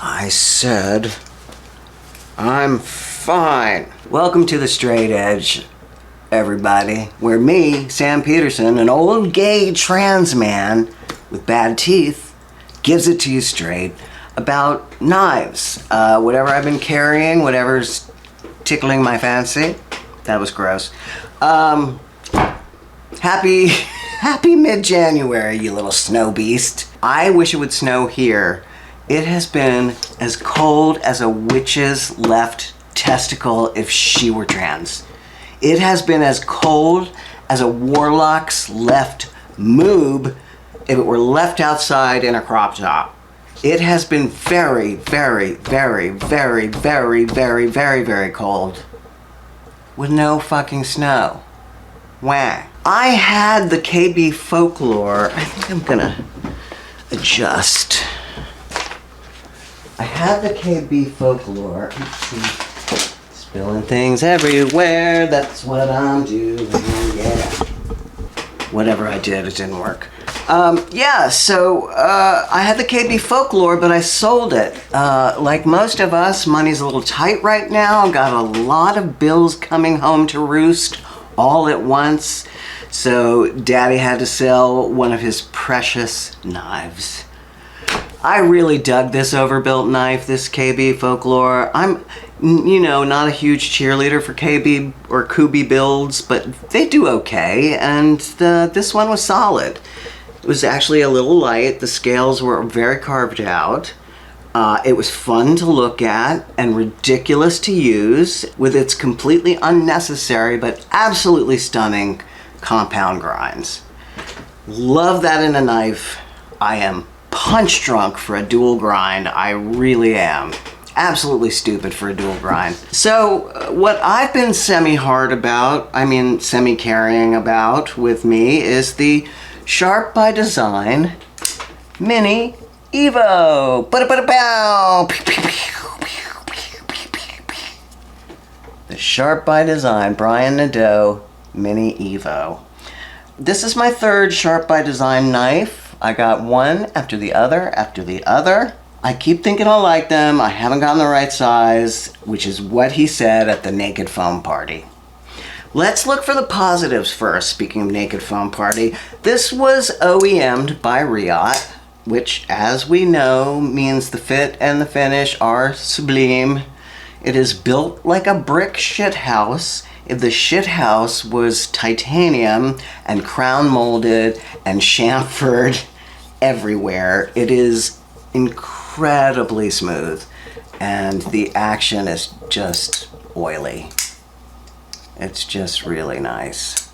I said, I'm fine. Welcome to the Straight Edge, everybody, where me, Sam Peterson, an old gay trans man with bad teeth, gives it to you straight about knives. Whatever I've been carrying, whatever's tickling my fancy. That was gross. Happy mid-January, you little snow beast. I wish it would snow here. It has been as cold as a witch's left testicle if she were trans. It has been as cold as a warlock's left moob if it were left outside in a crop top. It has been very, very, very, very, very, very, very, very cold with no fucking snow. Wah. I had the KB Folklore. I think I'm gonna adjust. I had the KB Folklore. Spilling things everywhere. That's what I'm doing. Yeah. Whatever I did, it didn't work. So I had the KB Folklore, but I sold it. Like most of us, money's a little tight right now. Got a lot of bills coming home to roost all at once. So Daddy had to sell one of his precious knives. I really dug this overbuilt knife, this KB Folklore. I'm, not a huge cheerleader for KB or Kubi builds, but they do okay, and this one was solid. It was actually a little light. The scales were very carved out. It was fun to look at and ridiculous to use with its completely unnecessary but absolutely stunning compound grinds. Love that in a knife. I am punch drunk for a dual grind. I really am. Absolutely stupid for a dual grind. So what I've been semi-carrying about with me is the Sharp by Design Mini Evo. The Sharp by Design Brian Nadeau Mini Evo. This is my third Sharp by Design knife. I got one after the other after the other. I keep thinking I like them. I haven't gotten the right size, which is what he said at the Naked Foam Party. Let's look for the positives first, speaking of Naked Foam Party. This was OEM'd by Riot, which, as we know, means the fit and the finish are sublime. It is built like a brick shithouse. If the shithouse was titanium and crown molded and chamfered everywhere, it is incredibly smooth, and the action is just oily. It's just really nice.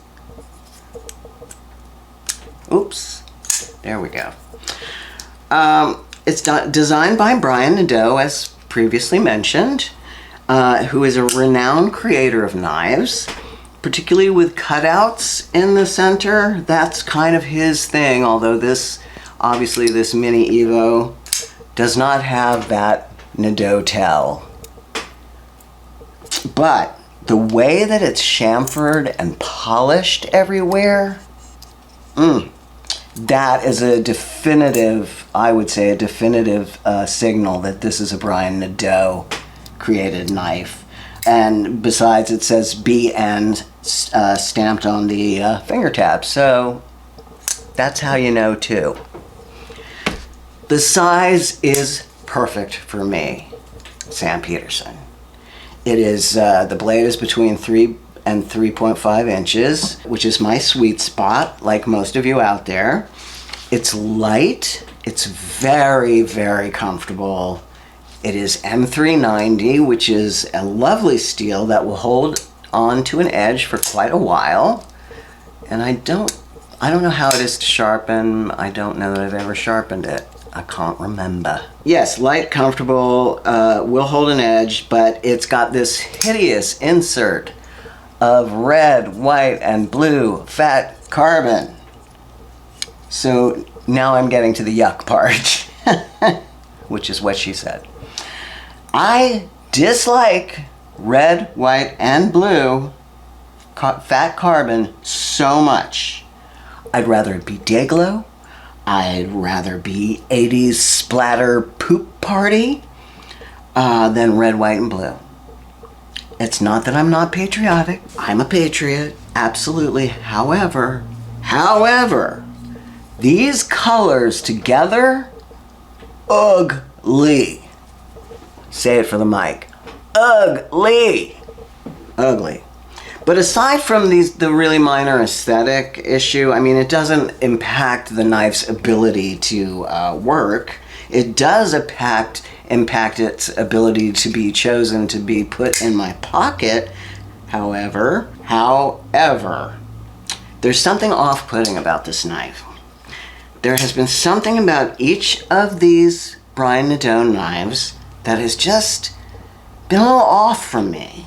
Oops, there we go. It's designed by Brian Nadeau, as previously mentioned, who is a renowned creator of knives, particularly with cutouts in the center. That's kind of his thing, although this Mini Evo does not have that Nadeau tell. But the way that it's chamfered and polished everywhere, that is a definitive, I would say, signal that this is a Brian Nadeau created knife. And besides, it says BN stamped on the finger tab, so that's how you know too. The size is perfect for me, Sam Peterson. It is, the blade is between 3 and 3.5 inches, which is my sweet spot, like most of you out there. It's light, it's very, very comfortable. It is M390, which is a lovely steel that will hold on to an edge for quite a while. And I don't know how it is to sharpen. I don't know that I've ever sharpened it. I can't remember. Yes, light, comfortable, will hold an edge, but it's got this hideous insert of red, white, and blue fat carbon. So now I'm getting to the yuck part, which is what she said. I dislike red, white, and blue fat carbon so much. I'd rather it be Dayglow. I'd rather be 80s splatter poop party. than red, white, and blue. It's not that I'm not patriotic. I'm a patriot, absolutely. However, these colors together, ugly. Say it for the mic. Ugly. Ugly. But aside from the really minor aesthetic issue, I mean, it doesn't impact the knife's ability to work. It does impact its ability to be chosen to be put in my pocket. However, there's something off-putting about this knife. There has been something about each of these Brian Nadeau knives that has just been a little off from me.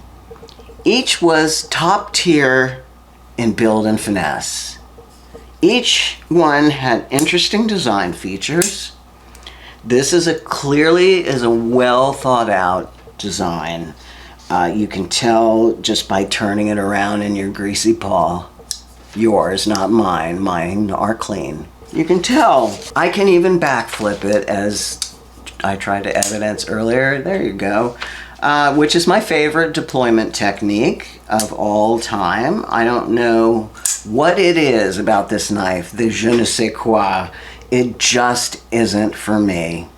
Each was top tier in build and finesse. Each one had interesting design features. This is clearly a well thought out design. You can tell just by turning it around in your greasy paw. Yours, not mine. Mine are clean. You can tell. I can even backflip it, as I tried to evidence earlier. There you go. Which is my favorite deployment technique of all time. I don't know what it is about this knife, the je ne sais quoi. It just isn't for me.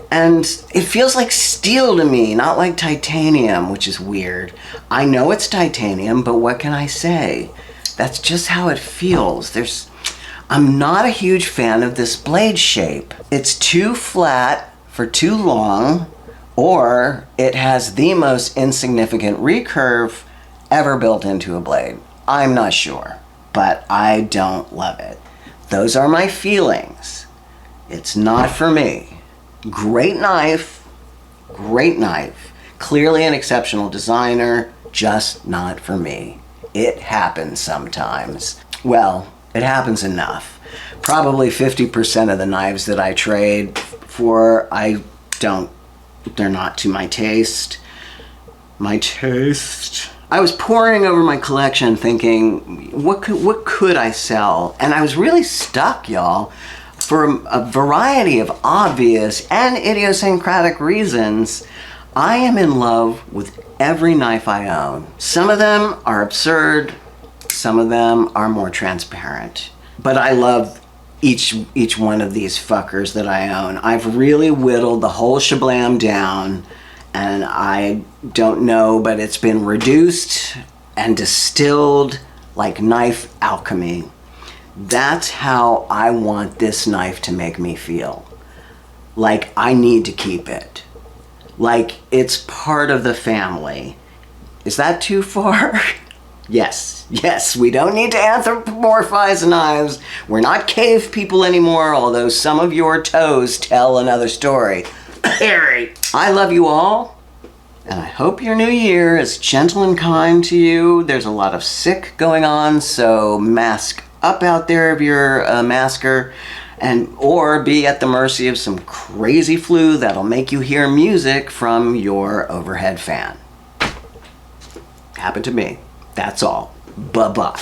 And it feels like steel to me, not like titanium, which is weird. I know it's titanium, but what can I say? That's just how it feels. I'm not a huge fan of this blade shape. It's too flat for too long, or it has the most insignificant recurve ever built into a blade. I'm not sure, but I don't love it. Those are my feelings. It's not for me. Great knife, clearly an exceptional designer, just not for me. It happens sometimes. Well, it happens enough. Probably 50% of the knives that I trade for, they're not to my taste. I was poring over my collection thinking, what could I sell? And I was really stuck, y'all. For a variety of obvious and idiosyncratic reasons, I am in love with every knife I own. Some of them are absurd, some of them are more transparent. But I love each one of these fuckers that I own. I've really whittled the whole shablam down, and I don't know, but it's been reduced and distilled like knife alchemy. That's how I want this knife to make me feel. Like I need to keep it. Like it's part of the family. Is that too far? Yes, we don't need to anthropomorphize knives. We're not cave people anymore, although some of your toes tell another story. I love you all, and I hope your new year is gentle and kind to you. There's a lot of sick going on, so mask up out there if you're a masker, or be at the mercy of some crazy flu that'll make you hear music from your overhead fan. Happened to me. That's all. Bye-bye.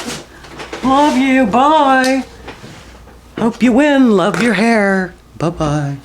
Love you. Bye. Hope you win. Love your hair. Bye-bye.